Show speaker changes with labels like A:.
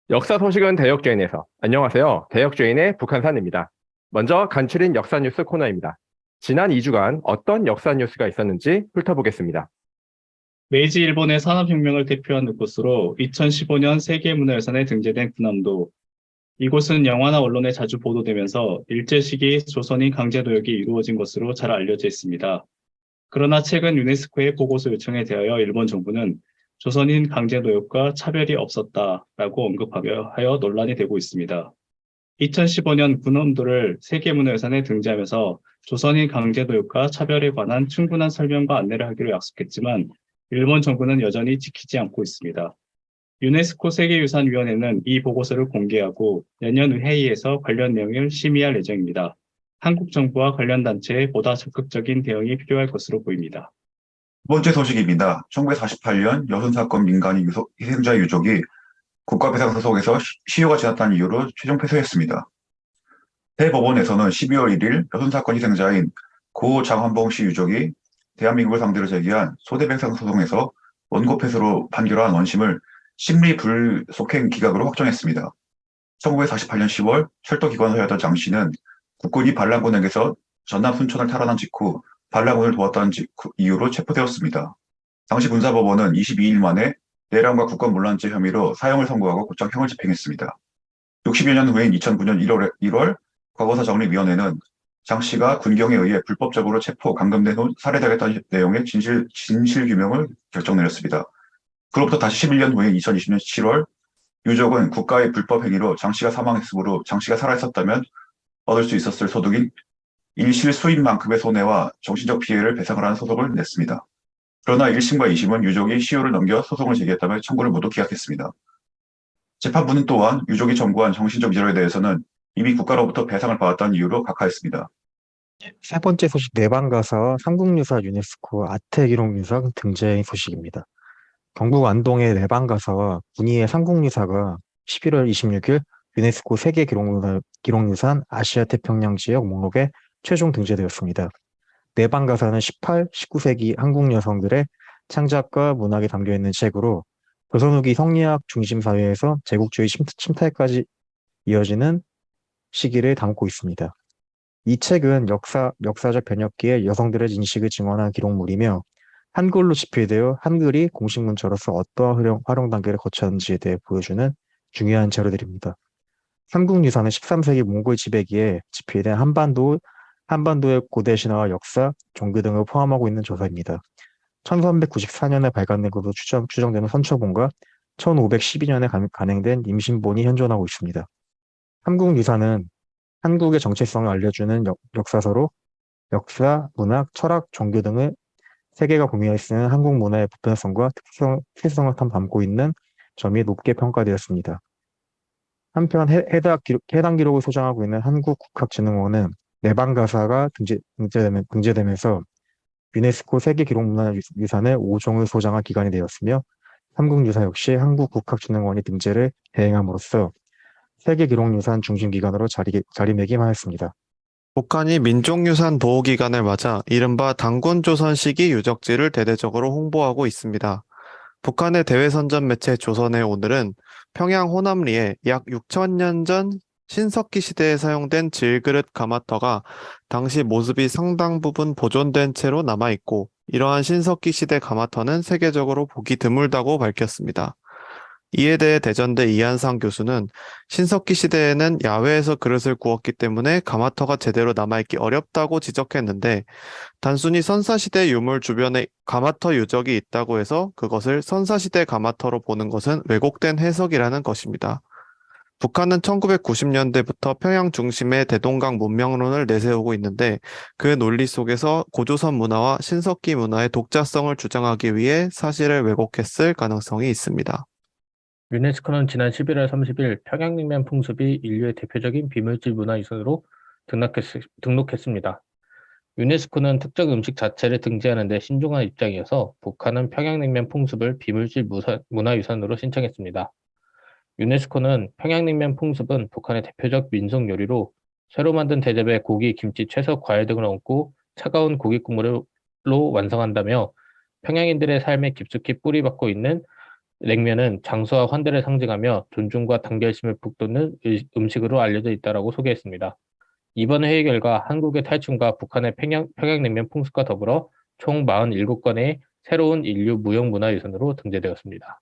A: 역사 소식은 대역주인에서. 안녕하세요. 대역주인의 북한산입니다. 먼저 간추린 역사 뉴스 코너입니다. 지난 2주간 어떤 역사 뉴스가 있었는지 훑어보겠습니다.
B: 메이지 일본의 산업혁명을 대표하는 곳으로 2015년 세계문화유산에 등재된 군함도, 이곳은 영화나 언론에 자주 보도되면서 일제 시기 조선인 강제노역이 이루어진 것으로 잘 알려져 있습니다. 그러나 최근 유네스코의 보고서 요청에 대하여 일본 정부는 조선인 강제노역과 차별이 없었다라고 언급하여 논란이 되고 있습니다. 2015년 군함도를 세계문화유산에 등재하면서 조선인 강제노역과 차별에 관한 충분한 설명과 안내를 하기로 약속했지만 일본 정부는 여전히 지키지 않고 있습니다. 유네스코 세계유산위원회는 이 보고서를 공개하고 내년 회의에서 관련 내용을 심의할 예정입니다. 한국 정부와 관련 단체의 보다 적극적인 대응이 필요할 것으로 보입니다.
C: 두 번째 소식입니다. 1948년 여순사건 민간인 희생자 유족이 국가배상소송에서 시효가 지났다는 이유로 최종 패소했습니다. 대법원에서는 12월 1일 여순사건 희생자인 고 장환봉 씨 유족이 대한민국을 상대로 제기한 소대배상소송에서 원고 패소로 판결한 원심을 심리불속행 기각으로 확정했습니다. 1948년 10월 철도기관사였던 장 씨는 국군이 반란군에게서 전남 순천을 탈환한 직후 반란군을 도왔다는 이유로 체포되었습니다. 당시 군사법원은 22일 만에 내란과 국가문란죄 혐의로 사형을 선고하고 곧장 형을 집행했습니다. 60여 년 후인 2009년 1월 과거사정리위원회는 장 씨가 군경에 의해 불법적으로 체포, 감금된 후 살해당했다는 내용의 진실규명을 결정 내렸습니다. 그로부터 다시 11년 후인 2020년 7월 유족은 국가의 불법 행위로 장 씨가 사망했으므로 장 씨가 살아있었다면 얻을 수 있었을 소득인 일실 수입만큼의 손해와 정신적 피해를 배상을 하는 소송을 냈습니다. 그러나 1심과 2심은 유족이 시효를 넘겨 소송을 제기했다며 청구를 모두 기각했습니다. 재판부는 또한 유족이 청구한 정신적 위자료에 대해서는 이미 국가로부터 배상을 받았다는 이유로 각하했습니다.
D: 세 번째 소식 내방가사 삼국유사 유네스코 아태기록유산 등재 소식입니다. 경북 안동의 내방가사와 군위의 삼국유사가 11월 26일 유네스코 세계기록유산 아시아태평양 지역 목록에 최종 등재되었습니다. 내방가사는 18, 19세기 한국 여성들의 창작과 문학이 담겨있는 책으로 조선 후기 성리학 중심 사회에서 제국주의 침탈까지 이어지는 시기를 담고 있습니다. 이 책은 역사적 변혁기에 여성들의 인식을 증언한 기록물이며 한글로 집필되어 한글이 공식 문자로서 어떠한 활용 단계를 거쳤는지에 대해 보여주는 중요한 자료들입니다. 삼국유사는 13세기 몽골 지배기에 집필된 한반도의 고대 신화와 역사, 종교 등을 포함하고 있는 조사입니다. 1394년에 발간된 것으로 추정되는 선처본과 1512년에 간행된 임신본이 현존하고 있습니다. 삼국유사는 한국의 정체성을 알려주는 역사서로 역사, 문학, 철학, 종교 등을 세계가 공유해 쓰는 한국 문화의 보편성과 특성을 담고 있는 점이 높게 평가되었습니다. 한편 해당 기록을 소장하고 있는 한국국학진흥원은 내방가사가 등재되면서 유네스코 세계기록문화유산의 5종을 소장한 기관이 되었으며 삼국유사 역시 한국국학진흥원이 등재를 대행함으로써 세계기록유산 중심기관으로 자리매김하였습니다.
E: 북한이 민족유산 보호기간을 맞아 이른바 단군조선 시기 유적지를 대대적으로 홍보하고 있습니다. 북한의 대외선전 매체 조선의 오늘은 평양 호남리에 약 6천년 전 신석기 시대에 사용된 질그릇 가마터가 당시 모습이 상당 부분 보존된 채로 남아있고 이러한 신석기 시대 가마터는 세계적으로 보기 드물다고 밝혔습니다. 이에 대해 대전대 이한상 교수는 신석기 시대에는 야외에서 그릇을 구웠기 때문에 가마터가 제대로 남아있기 어렵다고 지적했는데 단순히 선사시대 유물 주변에 가마터 유적이 있다고 해서 그것을 선사시대 가마터로 보는 것은 왜곡된 해석이라는 것입니다. 북한은 1990년대부터 평양 중심의 대동강 문명론을 내세우고 있는데 그 논리 속에서 고조선 문화와 신석기 문화의 독자성을 주장하기 위해 사실을 왜곡했을 가능성이 있습니다.
F: 유네스코는 지난 11월 30일 평양냉면 풍습이 인류의 대표적인 비물질 문화유산으로 등록했습니다. 유네스코는 특정 음식 자체를 등재하는 데 신중한 입장이어서 북한은 평양냉면 풍습을 비물질 문화유산으로 신청했습니다. 유네스코는 평양냉면 풍습은 북한의 대표적 민속 요리로 새로 만든 대접에 고기, 김치, 채소, 과일 등을 얹고 차가운 고기 국물로 완성한다며 평양인들의 삶에 깊숙이 뿌리박고 있는 냉면은 장수와 환대를 상징하며 존중과 단결심을 북돋는 음식으로 알려져 있다라고 소개했습니다. 이번 회의 결과 한국의 탈춤과 북한의 평양냉면 풍습과 더불어 총 47건의 새로운 인류 무형문화유산으로 등재되었습니다.